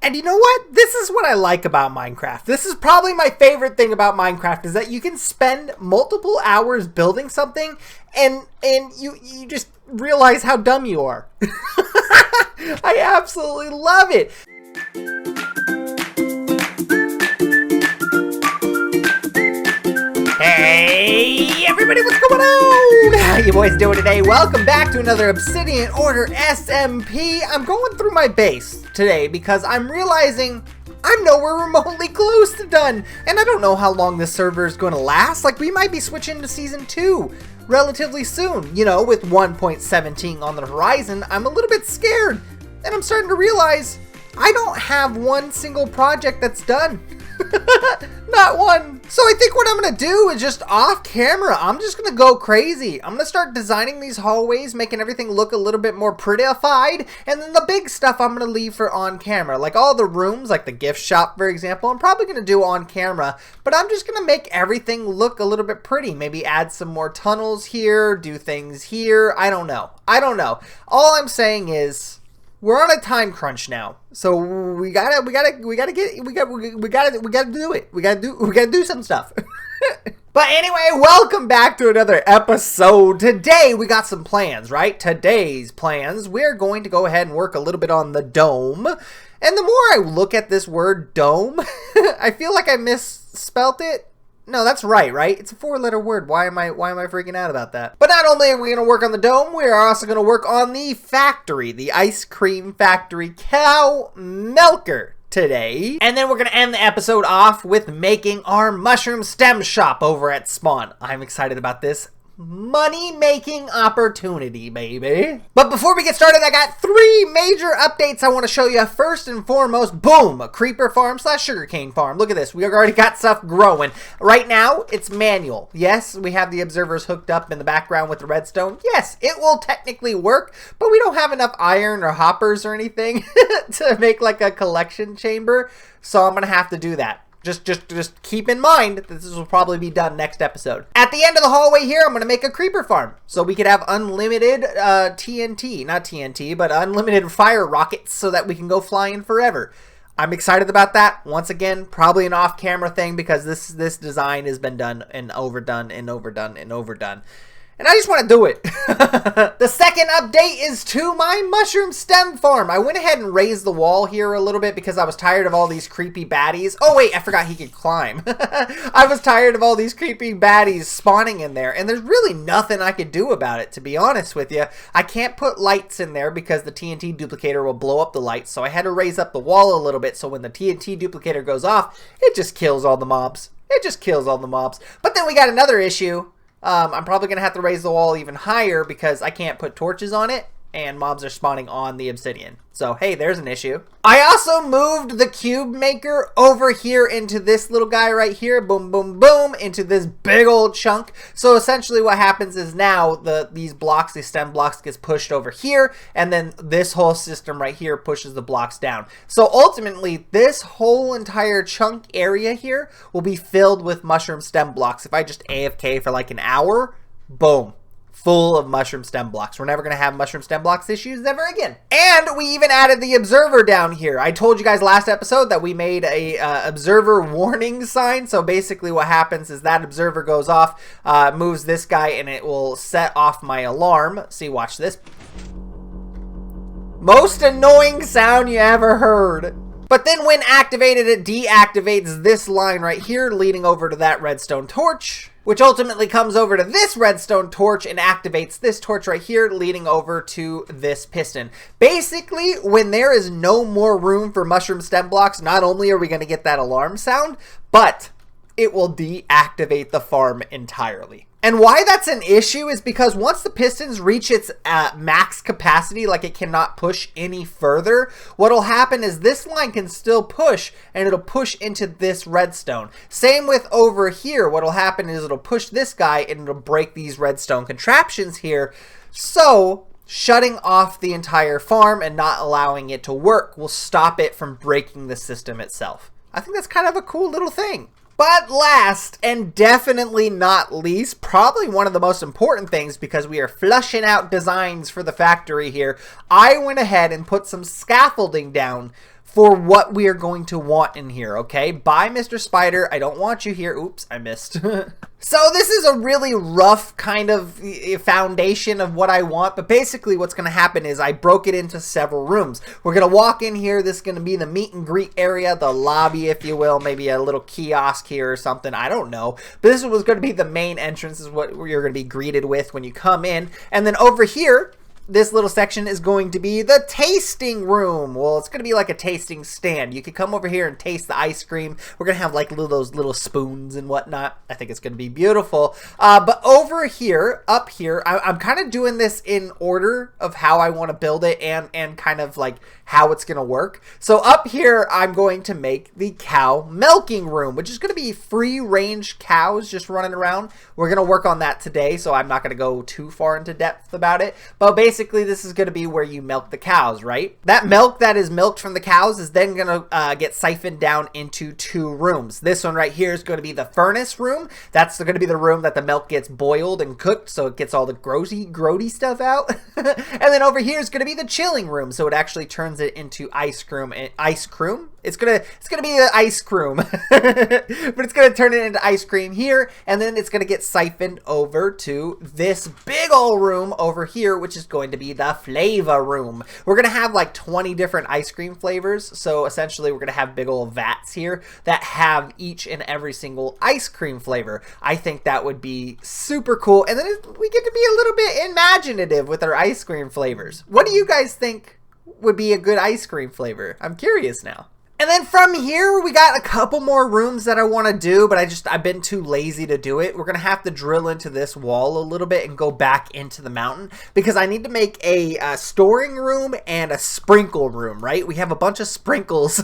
And you know what? This is what I like about Minecraft. This is probably my favorite thing about Minecraft, is that you can spend multiple hours building something and you just realize how dumb you are. I absolutely love it. Hey everybody, what's going on? How you boys doing today? Welcome back to another Obsidian Order SMP. I'm going through my base today because I'm realizing I'm nowhere remotely close to done. And I don't know how long this server is going to last. Like, we might be switching to Season 2 relatively soon. You know, with 1.17 on the horizon, I'm a little bit scared. And I'm starting to realize I don't have one single project that's done. Not one. So I think what I'm gonna do is just off camera, I'm just gonna go crazy. I'm gonna start designing these hallways, making everything look a little bit more prettified, and then the big stuff I'm gonna leave for on camera. Like all the rooms, like the gift shop, for example, I'm probably gonna do on camera, but I'm just gonna make everything look a little bit pretty. Maybe add some more tunnels here, do things here. I don't know. All I'm saying is, we're on a time crunch now, so we gotta do it. We gotta do some stuff. But anyway, welcome back to another episode. Today we got some plans, right? Today's plans, we're going to go ahead and work a little bit on the dome. And the more I look at this word dome, I feel like I misspelt it. No, that's right? It's a 4-letter word. Why am I freaking out about that? But not only are we going to work on the dome, we are also going to work on the factory, the ice cream factory cow milker today. And then we're going to end the episode off with making our mushroom stem shop over at Spawn. I'm excited about this money-making opportunity, baby. But before we get started, I got 3 major updates I want to show you. First and foremost, boom, a creeper farm / sugarcane farm. Look at this. We already got stuff growing. Right now, it's manual. Yes, we have the observers hooked up in the background with the redstone. Yes, it will technically work, but we don't have enough iron or hoppers or anything to make like a collection chamber, so I'm going to have to do that. Just keep in mind that this will probably be done next episode. At the end of the hallway here, I'm going to make a creeper farm. So we could have unlimited TNT. Not TNT, but unlimited fire rockets so that we can go flying forever. I'm excited about that. Once again, probably an off-camera thing because this design has been done and overdone and overdone and overdone. And I just want to do it. The second update is to my mushroom stem farm. I went ahead and raised the wall here a little bit because I was tired of all these creepy baddies. Oh wait, I forgot he could climb. I was tired of all these creepy baddies spawning in there, and there's really nothing I could do about it, to be honest with you. I can't put lights in there because the TNT duplicator will blow up the lights, so I had to raise up the wall a little bit so when the TNT duplicator goes off, it just kills all the mobs. But then we got another issue. I'm probably going to have to raise the wall even higher because I can't put torches on it and mobs are spawning on the obsidian. So, hey, there's an issue. I also moved the cube maker over here into this little guy right here. Boom, boom, boom, into this big old chunk. So essentially what happens is now these stem blocks gets pushed over here, and then this whole system right here pushes the blocks down. So ultimately, this whole entire chunk area here will be filled with mushroom stem blocks. If I just AFK for like an hour, boom. Full of mushroom stem blocks. We're never going to have mushroom stem blocks issues ever again. And we even added the observer down here. I told you guys last episode that we made a observer warning sign. So basically what happens is that observer goes off, moves this guy, and it will set off my alarm. See, watch this. Most annoying sound you ever heard. But then when activated, it deactivates this line right here, leading over to that redstone torch, which ultimately comes over to this redstone torch and activates this torch right here, leading over to this piston. Basically, when there is no more room for mushroom stem blocks, not only are we going to get that alarm sound, but it will deactivate the farm entirely. And why that's an issue is because once the pistons reach its max capacity, like it cannot push any further, what'll happen is this line can still push, and it'll push into this redstone. Same with over here. What'll happen is it'll push this guy, and it'll break these redstone contraptions here. So shutting off the entire farm and not allowing it to work will stop it from breaking the system itself. I think that's kind of a cool little thing. But last and definitely not least, probably one of the most important things because we are fleshing out designs for the factory here, I went ahead and put some scaffolding down for what we are going to want in here, okay? Bye, Mr. Spider. I don't want you here. Oops, I missed. So this is a really rough kind of foundation of what I want, but basically what's going to happen is I broke it into several rooms. We're going to walk in here. This is going to be the meet and greet area, the lobby, if you will, maybe a little kiosk here or something. I don't know. But this was going to be the main entrance, is what you're going to be greeted with when you come in. And then over here, this little section is going to be the tasting room. Well, it's going to be like a tasting stand. You can come over here and taste the ice cream. We're going to have like those little spoons and whatnot. I think it's going to be beautiful. But over here, up here, I'm kind of doing this in order of how I want to build it and kind of like how it's going to work. So up here, I'm going to make the cow milking room, which is going to be free range cows just running around. We're going to work on that today, so I'm not going to go too far into depth about it. But basically, this is going to be where you milk the cows, right? That milk that is milked from the cows is then going to get siphoned down into 2 rooms. This one right here is going to be the furnace room. That's going to be the room that the milk gets boiled and cooked, so it gets all the grody stuff out. And then over here is going to be the chilling room, so it actually turns it into ice cream. It's gonna be an ice cream, but it's gonna turn it into ice cream here, and then it's gonna get siphoned over to this big old room over here, which is going to be the flavor room. We're gonna have like 20 different ice cream flavors, so essentially we're gonna have big old vats here that have each and every single ice cream flavor. I think that would be super cool, and then we get to be a little bit imaginative with our ice cream flavors. What do you guys think would be a good ice cream flavor? I'm curious now. And then from here, we got a couple more rooms that I want to do, but I've been too lazy to do it. We're going to have to drill into this wall a little bit and go back into the mountain because I need to make a storing room and a sprinkle room, right? We have a bunch of sprinkles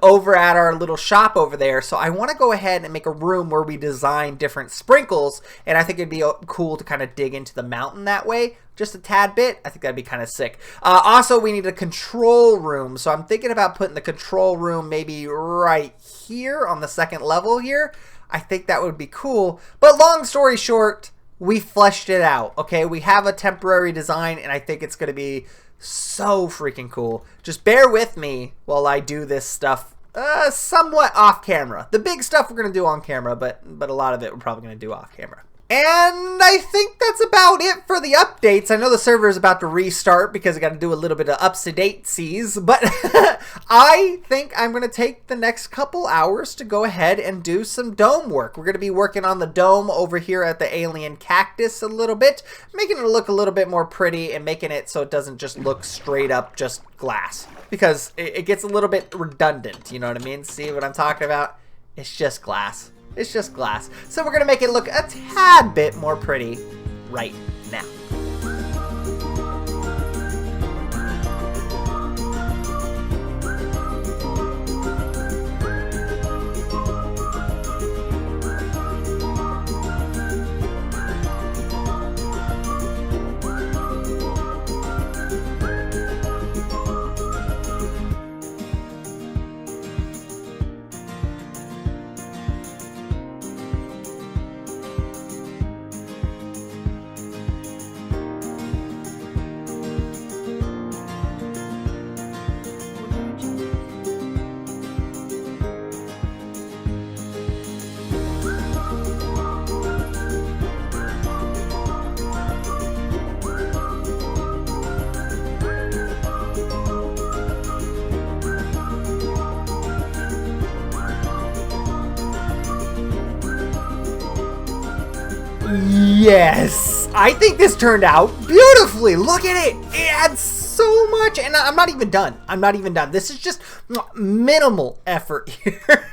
over at our little shop over there. So I want to go ahead and make a room where we design different sprinkles, and I think it'd be cool to kind of dig into the mountain that way. Just a tad bit. I think that'd be kind of sick. Also, we need a control room. So I'm thinking about putting the control room maybe right here on the second level here. I think that would be cool. But long story short, we fleshed it out. Okay, we have a temporary design, and I think it's going to be so freaking cool. Just bear with me while I do this stuff somewhat off camera. The big stuff we're going to do on camera, but a lot of it we're probably going to do off camera. And I think that's about it for the updates. I know the server is about to restart because I got to do a little bit of up-to-date-sees, but I think I'm going to take the next couple hours to go ahead and do some dome work. We're going to be working on the dome over here at the alien cactus a little bit, making it look a little bit more pretty and making it so it doesn't just look straight up just glass, because it gets a little bit redundant, you know what I mean? See what I'm talking about? It's just glass. It's just glass. So we're going to make it look a tad bit more pretty right now. Yes, I think this turned out beautifully. Look at it. It adds so much, and I'm not even done. I'm not even done. This is just minimal effort here.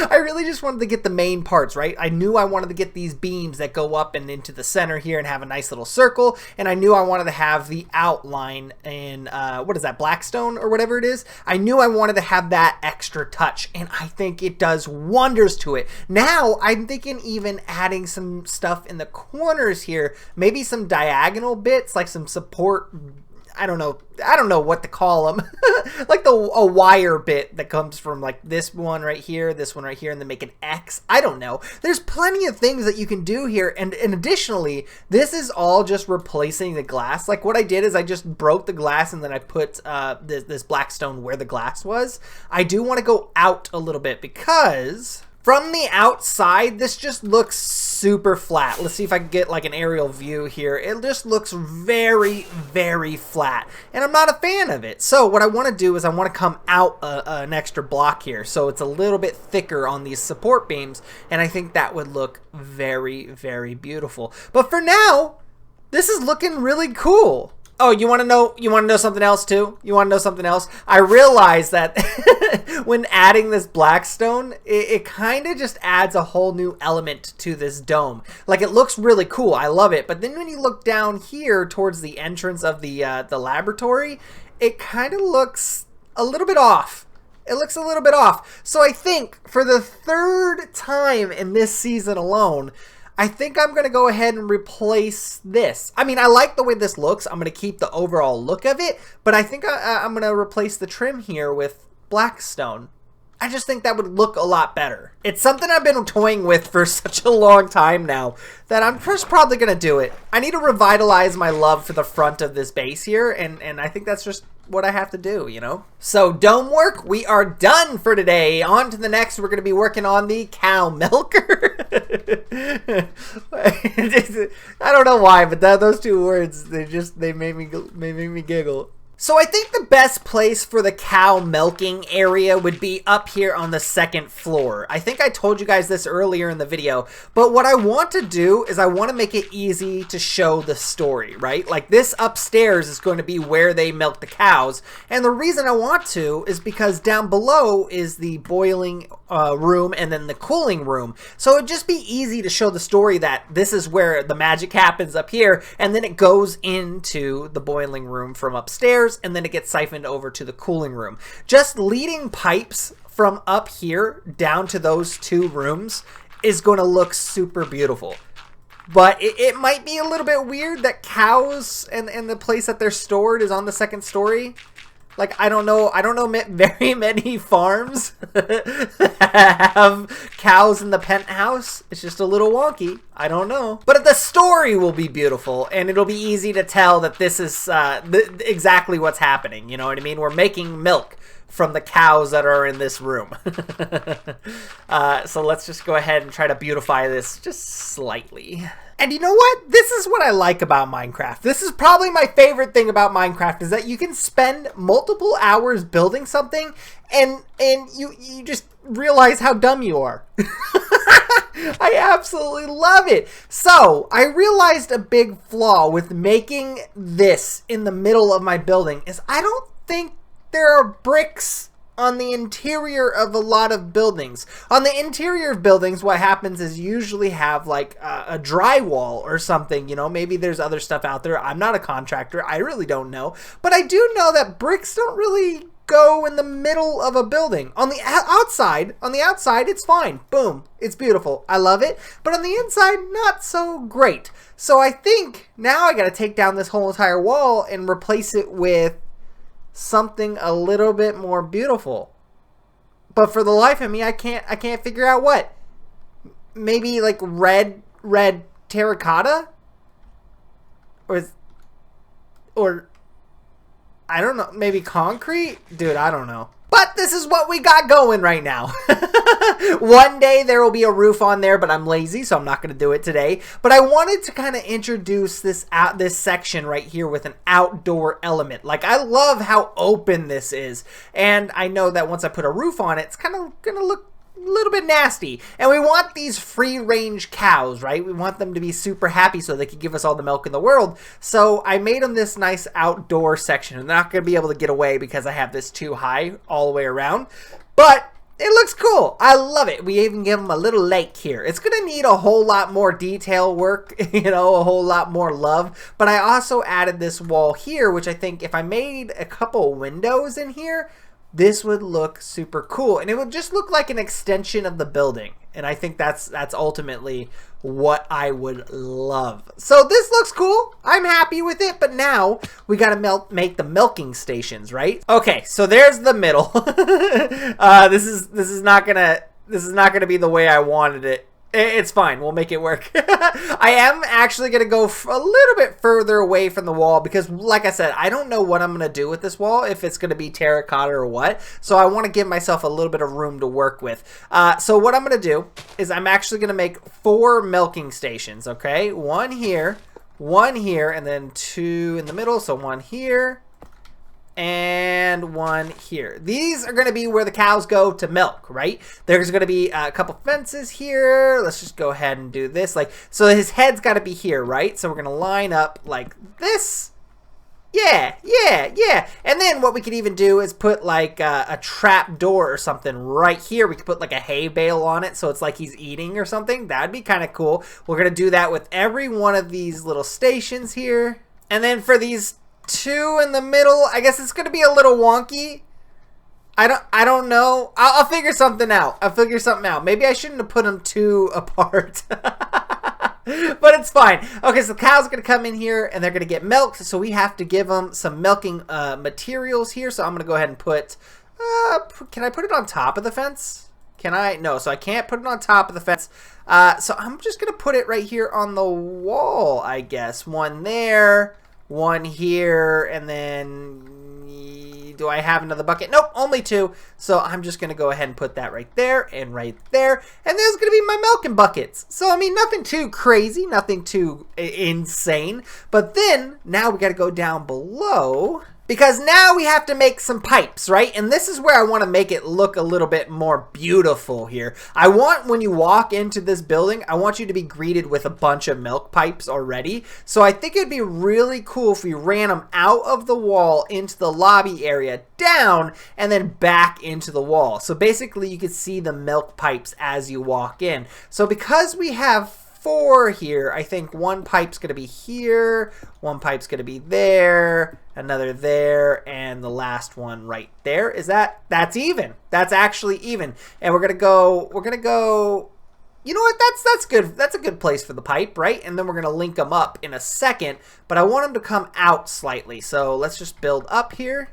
I really just wanted to get the main parts, right? I knew I wanted to get these beams that go up and into the center here and have a nice little circle, and I knew I wanted to have the outline in, what is that, Blackstone or whatever it is? I knew I wanted to have that extra touch, and I think it does wonders to it. Now, I'm thinking even adding some stuff in the corners here, maybe some diagonal bits, like some support I don't know what to call them. Like a wire bit that comes from like this one right here, and then make an X. I don't know. There's plenty of things that you can do here. And additionally, this is all just replacing the glass. Like what I did is I just broke the glass and then I put this black stone where the glass was. I do want to go out a little bit because from the outside, this just looks super flat. Let's see if I can get like an aerial view here. It just looks very, very flat, and I'm not a fan of it. So what I want to do is I want to come out an extra block here, so it's a little bit thicker on these support beams, and I think that would look very, very beautiful. But for now, this is looking really cool. Oh, you want to know something else too? You want to know something else? I realized that when adding this black stone, it kind of just adds a whole new element to this dome. Like it looks really cool. I love it. But then when you look down here towards the entrance of the laboratory, it kind of looks a little bit off. It looks a little bit off. So I think for the third time in this season alone, I think I'm going to go ahead and replace this. I mean, I like the way this looks. I'm going to keep the overall look of it, but I think I'm going to replace the trim here with black stone. I just think that would look a lot better. It's something I've been toying with for such a long time now that I'm just probably going to do it. I need to revitalize my love for the front of this base here, and I think that's just what I have to do, you know? So dome work, we are done for today. On to the next, we're going to be working on the cow milker. I don't know why, but those two words, they made me giggle. So I think the best place for the cow milking area would be up here on the second floor. I think I told you guys this earlier in the video, but what I want to do is I want to make it easy to show the story, right? Like this upstairs is going to be where they milk the cows, and the reason I want to is because down below is the boiling room and then the cooling room. So it'd just be easy to show the story that this is where the magic happens up here, and then it goes into the boiling room from upstairs, and then it gets siphoned over to the cooling room. Just leading pipes from up here down to those two rooms is going to look super beautiful. But it might be a little bit weird that cows and the place that they're stored is on the second story. Like, I don't know very many farms that have cows in the penthouse. It's just a little wonky. I don't know. But the story will be beautiful, and it'll be easy to tell that this is exactly what's happening. You know what I mean? We're making milk from the cows that are in this room. So let's just go ahead and try to beautify this just slightly. And you know what? This is what I like about Minecraft. This is probably my favorite thing about Minecraft, is that you can spend multiple hours building something and you just realize how dumb you are. I absolutely love it. So I realized a big flaw with making this in the middle of my building is I don't think there are bricks on the interior of a lot of buildings. On the interior of buildings, what happens is you usually have like a drywall or something, you know, maybe there's other stuff out there. I'm not a contractor. I really don't know. But I do know that bricks don't really go in the middle of a building. On the outside, it's fine. Boom. It's beautiful. I love it. But on the inside, not so great. So I think now I got to take down this whole entire wall and replace it with something a little bit more beautiful. But for the life of me, I can't figure out what. Maybe like red terracotta? Or I don't know, maybe concrete? Dude, I don't know. But this is what we got going right now. One day there will be a roof on there, but I'm lazy, so I'm not going to do it today. But I wanted to kind of introduce this section right here with an outdoor element. Like, I love how open this is. And I know that once I put a roof on it, it's kind of going to look a little bit nasty. And we want these free-range cows, right? We want them to be super happy so they can give us all the milk in the world. So I made them this nice outdoor section. I'm not going to be able to get away because I have this too high all the way around. But it looks cool. I love it. We even give them a little lake here. It's going to need a whole lot more detail work, you know, a whole lot more love. But I also added this wall here, which I think if I made a couple windows in here, this would look super cool, and it would just look like an extension of the building. And I think that's ultimately what I would love. So this looks cool. I'm happy with it, but now we gotta make the milking stations, right? Okay, so there's the middle. This is not gonna be the way I wanted it. It's fine. We'll make it work. I am actually going to go a little bit further away from the wall because, like I said, I don't know what I'm going to do with this wall, if it's going to be terracotta or what. So I want to give myself a little bit of room to work with. So what I'm going to do is I'm actually going to make 4 milking stations, okay? 1 here, and then 2 in the middle. So 1 here. And 1 here. These are going to be where the cows go to milk, right? There's going to be a couple fences here. Let's just go ahead and do this. So his head's got to be here, right? So we're going to line up like this. Yeah. And then what we could even do is put like a trap door or something right here. We could put like a hay bale on it so it's like he's eating or something. That'd be kind of cool. We're going to do that with every one of these little stations here. And then for these 2 in the middle, I guess it's gonna be a little wonky. I don't know. I'll figure something out. Maybe I shouldn't have put them 2 apart. But it's fine. Okay, so the cow's gonna come in here and they're gonna get milked, so we have to give them some milking materials here. So I'm gonna go ahead and put can I put it on top of the fence? Can I? No, so I can't put it on top of the fence. So I'm just gonna put it right here on the wall, I guess. 1 there, 1 here, and then do I have another bucket? Nope, only 2. So I'm just going to go ahead and put that right there and right there. And there's going to be my milking buckets. So, I mean, nothing too crazy, nothing too insane. But then, now we got to go down below, because now we have to make some pipes, right? And this is where I want to make it look a little bit more beautiful here. I want, when you walk into this building, I want you to be greeted with a bunch of milk pipes already. So I think it'd be really cool if we ran them out of the wall into the lobby area, down, and then back into the wall. So basically you could see the milk pipes as you walk in. So because we have 4 here, I think 1 pipe's going to be here, 1 pipe's going to be there, another there, and the last one right there. That's even. That's actually even. And we're going to go, you know what, that's good. That's a good place for the pipe, right? And then we're going to link them up in a second, but I want them to come out slightly. So let's just build up here.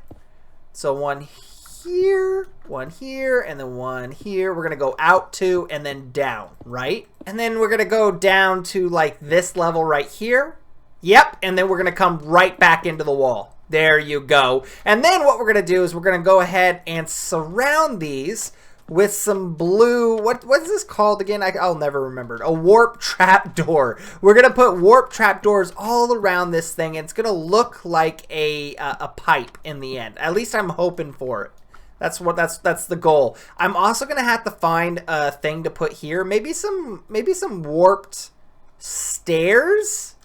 So 1 here, 1 here, and then 1 here. We're going to go out 2 and then down, right? And then we're going to go down to like this level right here. Yep, and then we're going to come right back into the wall. There you go. And then what we're going to do is we're going to go ahead and surround these with some blue, what is this called again? I'll never remember. A warp trap door. We're going to put warp trap doors all around this thing, and it's going to look like a pipe in the end. At least I'm hoping for it. That's the goal. I'm also gonna have to find a thing to put here. Maybe some warped stairs.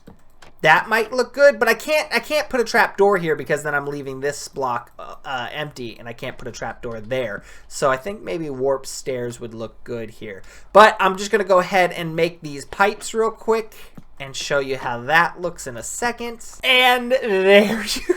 That might look good, but I can't put a trap door here because then I'm leaving this block empty, and I can't put a trap door there. So I think maybe warped stairs would look good here. But I'm just gonna go ahead and make these pipes real quick and show you how that looks in a second. And there you go.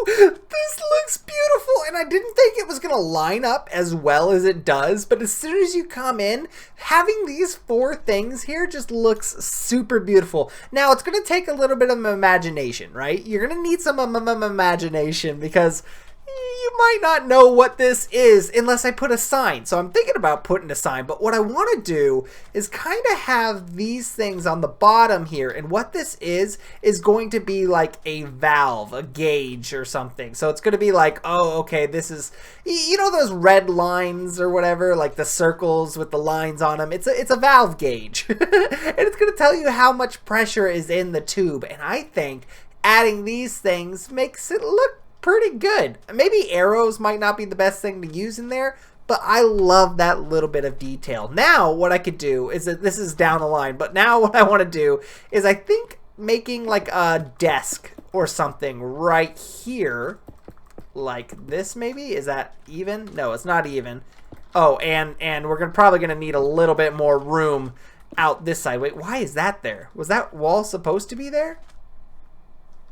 This looks beautiful, and I didn't think it was gonna line up as well as it does, but as soon as you come in, having these 4 things here just looks super beautiful. Now it's gonna take a little bit of imagination, right? You're gonna need some imagination because you might not know what this is unless I put a sign. So I'm thinking about putting a sign, but what I want to do is kind of have these things on the bottom here, and what this is going to be like a valve, a gauge or something. So it's going to be like, oh, okay, this is, you know, those red lines or whatever, like the circles with the lines on them. It's a valve gauge. And it's going to tell you how much pressure is in the tube, and I think adding these things makes it look pretty good. Maybe arrows might not be the best thing to use in there, but I love that little bit of detail. Now what I could do is that this is down the line, but now what I want to do is I think making like a desk or something right here like this. Maybe is that even? No, it's not even. Oh, and we're probably gonna need a little bit more room out this side. Wait, why is that there? Was that wall supposed to be there?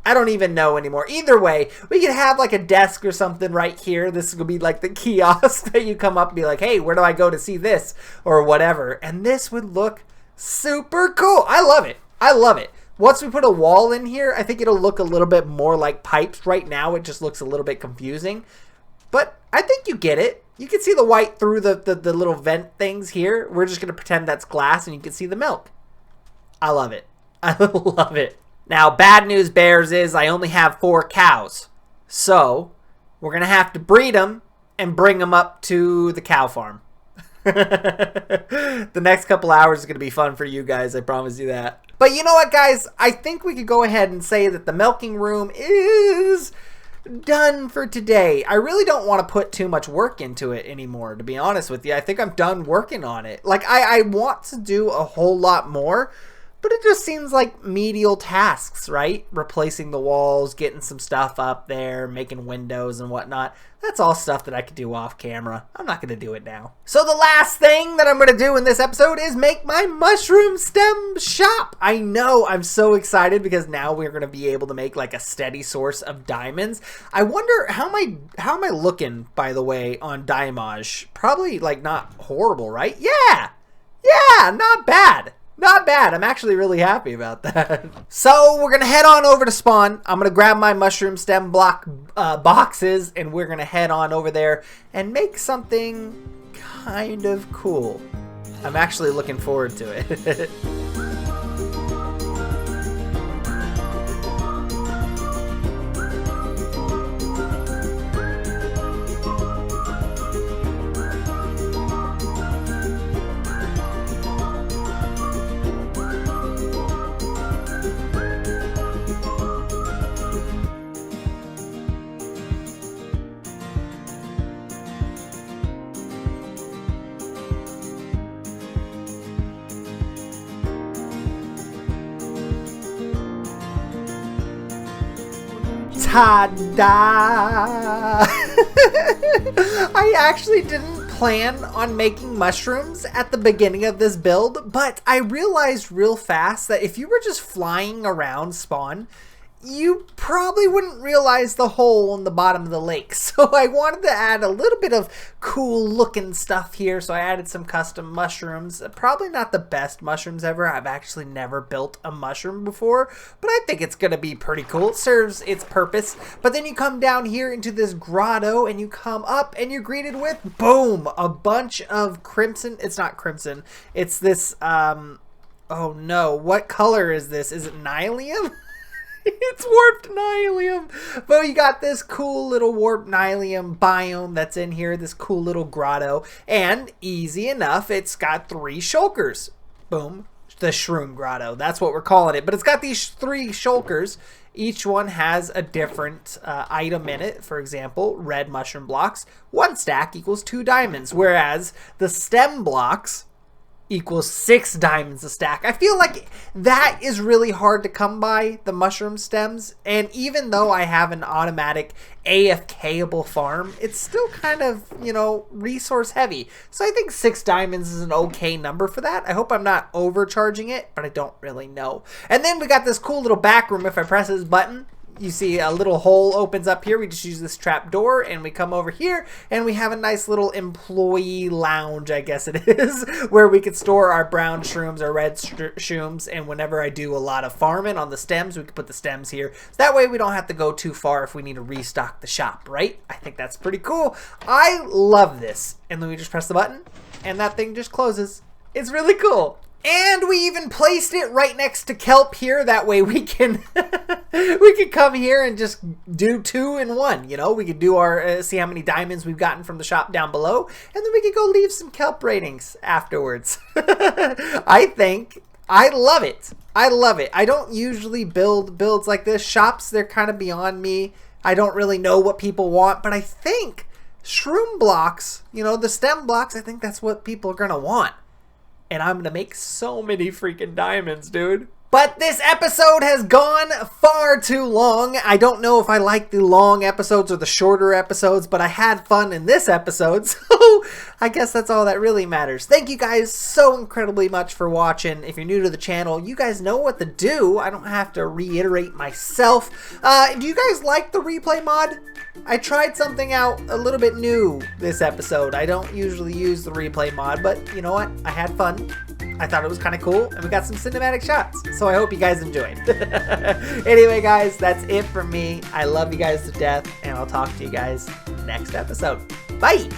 I don't even know anymore. Either way, we could have like a desk or something right here. This is going to be like the kiosk that you come up and be like, hey, where do I go to see this? Or whatever. And this would look Super cool. I love it. I love it. Once we put a wall in here, I think it'll look a little bit more like pipes. Right now, it just looks a little bit confusing. But I think you get it. You can see the white through the little vent things here. We're just going to pretend that's glass and you can see the milk. I love it. I love it. Now, bad news, bears, is I only have 4 cows. So, we're going to have to breed them and bring them up to the cow farm. The next couple hours is going to be fun for you guys. I promise you that. But you know what, guys? I think we could go ahead and say that the milking room is done for today. I really don't want to put too much work into it anymore, to be honest with you. I think I'm done working on it. Like, I want to do a whole lot more, but it just seems like medial tasks, right? Replacing the walls, getting some stuff up there, making windows and whatnot. That's all stuff that I could do off camera. I'm not going to do it now. So the last thing that I'm going to do in this episode is make my mushroom stem shop. I know, I'm so excited because now we're going to be able to make like a steady source of diamonds. I wonder how am I looking, by the way, on Diamage? Probably like not horrible, right? Yeah, not bad. Not bad. I'm actually really happy about that. So we're going to head on over to spawn. I'm going to grab my mushroom stem block boxes and we're going to head on over there and make something kind of cool. I'm actually looking forward to it. Ta-da! I actually didn't plan on making mushrooms at the beginning of this build, but I realized real fast that if you were just flying around spawn, you probably wouldn't realize the hole in the bottom of the lake. So I wanted to add a little bit of cool looking stuff here. So I added some custom mushrooms. Probably not the best mushrooms ever. I've actually never built a mushroom before, but I think it's going to be pretty cool. It serves its purpose. But then you come down here into this grotto and you come up and you're greeted with, boom, a bunch of crimson. It's not crimson. It's this, oh no, what color is this? Is it nylium? It's warped nylium. But you got this cool little warped nylium biome that's in here, this cool little grotto. And easy enough, it's got 3 shulkers. Boom. The Shroom grotto. That's what we're calling it. But it's got these 3 shulkers. Each one has a different item in it. For example, red mushroom blocks. 1 stack equals 2 diamonds. Whereas the stem blocks equals 6 diamonds a stack. I feel like that is really hard to come by, the mushroom stems, and even though I have an automatic AFK-able farm, it's still kind of, you know, resource heavy. So I think 6 diamonds is an okay number for that. I hope I'm not overcharging it, but I don't really know. And then we got this cool little back room. If I press this button, you see a little hole opens up here. We just use this trap door and we come over here and we have a nice little employee lounge, I guess it is, where we could store our brown shrooms, our red shrooms, and whenever I do a lot of farming on the stems, we can put the stems here. So that way we don't have to go too far if we need to restock the shop, right? I think that's pretty cool. I love this. And then we just press the button and that thing just closes. It's really cool. And we even placed it right next to kelp here. That way we can we can come here and just do 2 in 1. You know, we could do our see how many diamonds we've gotten from the shop down below, and then we could go leave some kelp ratings afterwards. I think I love it. I love it. I don't usually build builds like this. Shops, they're kind of beyond me. I don't really know what people want, but I think shroom blocks, you know, the stem blocks, I think that's what people are gonna want. And I'm going to make so many freaking diamonds, dude. But this episode has gone far too long. I don't know if I like the long episodes or the shorter episodes, but I had fun in this episode, so I guess that's all that really matters. Thank you guys so incredibly much for watching. If you're new to the channel, you guys know what to do. I don't have to reiterate myself. Do you guys like the replay mod? I tried something out a little bit new this episode. I don't usually use the replay mod, but you know what? I had fun. I thought it was kind of cool, and we got some cinematic shots. So I hope you guys enjoyed. Anyway, guys, that's it for me. I love you guys to death, and I'll talk to you guys next episode. Bye!